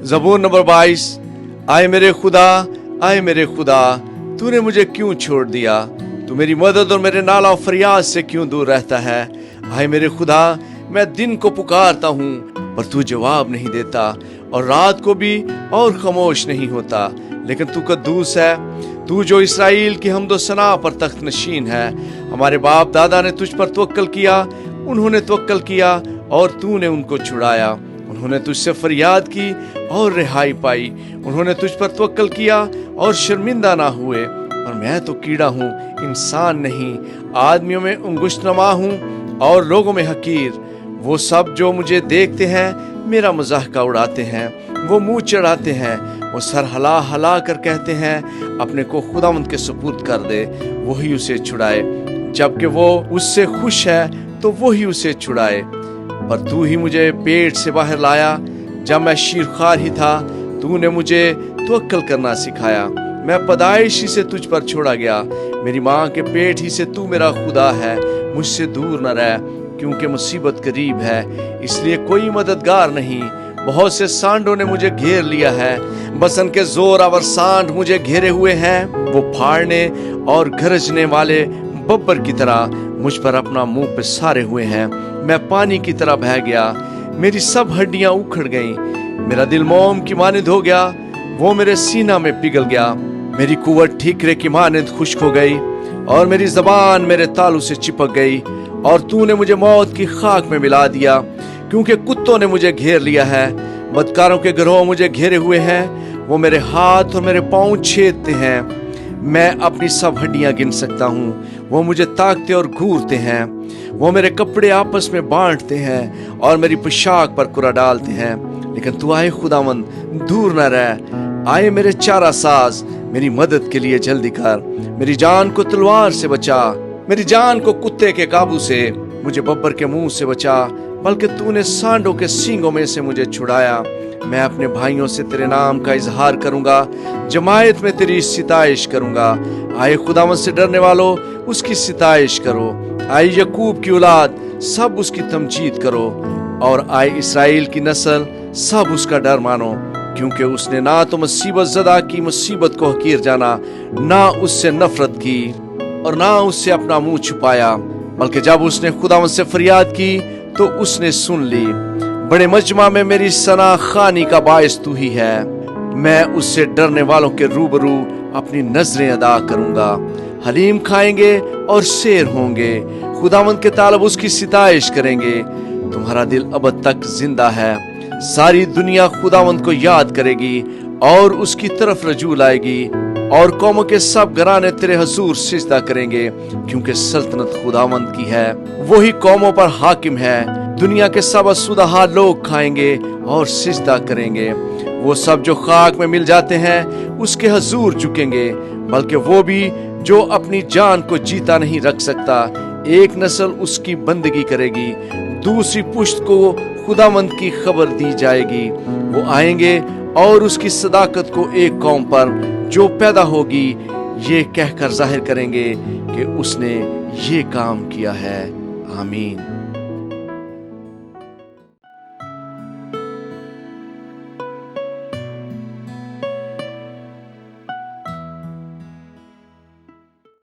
ज़बूर number 22। आए मेरे खुदा, तूने मुझे क्यों छोड़ दिया? तू मेरी मदद और मेरे नाला और फरियाद से क्यों दूर रहता है? आए मेरे खुदा, मैं दिन को पुकारता हूँ पर तू जवाब नहीं देता, और रात को भी और खामोश नहीं होता। लेकिन तू कद्दूस है, तू जो इसराइल की हम्दो सना पर तख्त नशीन है। हमारे बाप दादा ने तुझ पर तवक्कल किया, उन्होंने तवक्कल किया और तूने उनको छुड़ाया। उन्होंने तुझसे फरियाद की और रिहाई पाई। उन्होंने तुझ पर तवक्कल किया और शर्मिंदा ना हुए। और मैं तो कीड़ा हूँ, इंसान नहीं, आदमियों में अंगुशनमा हूँ और लोगों में हकीर। वो सब जो मुझे देखते हैं मेरा मजाक उड़ाते हैं, वो मुंह चढ़ाते हैं, वो सर हला हला कर कहते हैं अपने को खुदावंद के सुपुर्द कर दे, वही उसे छुड़ाए। जबकि वो उससे खुश है तो वही उसे छुड़ाए। पर तू ही मुझे पेट से बाहर लाया, जब मैं शीरखार ही था तूने मुझे तवक्कल करना सिखाया। मैं पैदाइश ही से तुझ पर छोड़ा गया, मेरी माँ के पेट ही से तू मेरा खुदा है। मुझसे दूर न रह, क्योंकि मुसीबत करीब है, इसलिए कोई मददगार नहीं। बहुत से सांडों ने मुझे घेर लिया है, बसन के जोरावर सांड मुझे घेरे हुए हैं। वो फाड़ने और गरजने वाले बब्बर की तरह मुझ पर अपना मुंह पे सारे हुए हैं। मैं पानी की तरह बह गया, मेरी सब हड्डियां उखड़ गईं। मेरा दिल मोम की मानिंद हो गया, वो मेरे सीना में पिघल गया। मेरी कुव्वत ठीकरे की मानिंद खुश्क हो गई और मेरी जबान मेरे तालू से चिपक गई। और तूने मुझे मौत की खाक में मिला दिया, क्योंकि कुत्तों ने मुझे घेर लिया है। बदकारों के गिरोह मुझे घेरे हुए हैं, वो मेरे हाथ और मेरे पांव छेदते हैं। मैं अपनी सब हड्डियां गिन सकता हूँ, वो मुझे ताकते और घूरते हैं। वो मेरे कपड़े आपस में बांटते हैं और मेरी पोशाक पर कुरा डालते हैं। लेकिन तू आए खुदावंद, दूर न रह। आए मेरे चारा साज, मेरी मदद के लिए जल्दी कर। मेरी जान को तलवार से बचा, मेरी जान को कुत्ते के काबू से। मुझे बब्बर के मुंह से बचा, बल्कि तूने सांडों के सींगों में से मुझे छुड़ाया। मैं अपने भाइयों से तेरे नाम का इजहार करूंगा, जमायत में तेरी सिताइश करूंगा। आए खुदावंद से डरने वालों, उसकी सिताइश करो। आए यकूब की औलाद, सब उसकी तमजीद करो। और आए इसराइल की नस्ल, सब उसका डर मानो। क्योंकि उसने ना तो मुसीबत ज़दा की मुसीबत को हकीर जाना, ना उससे नफरत की और ना उससे अपना मुंह छुपाया। बल्कि जब उसने खुदावंद से फरियाद की तो उसने सुन ली। बड़े मजमा में मेरी सना खानी का बायस तू ही है। मैं उससे डरने वालों के रूबरू अपनी नजरें अदा करूंगा। हलीम खाएंगे और शेर होंगे, खुदावंद के तालब उसकी सिताइश करेंगे। तुम्हारा दिल अब तक जिंदा है, सारी दुनिया खुदावंद को याद करेगी और उसकी तरफ रजू लाएगी। और कौमों के सब घराने तेरे हजूर सिजदा करेंगे, क्योंकि सल्तनत खुदावंद की है, वही कौमों पर हाकिम है। दुनिया के सब असुदहा लोग खाएंगे और सिजदा करेंगे। वो सब जो खाक में मिल जाते हैं उसके हजूर झुकेंगे, बल्कि वो भी जो अपनी जान को जीता नहीं रख सकता। एक नस्ल उसकी बंदगी करेगी, दूसरी पुश्त को खुदावंद की खबर दी जाएगी। वो आएंगे और उसकी सदाकत को एक कौम पर जो पैदा होगी ये कहकर जाहिर करेंगे कि उसने ये काम किया है। आमीन।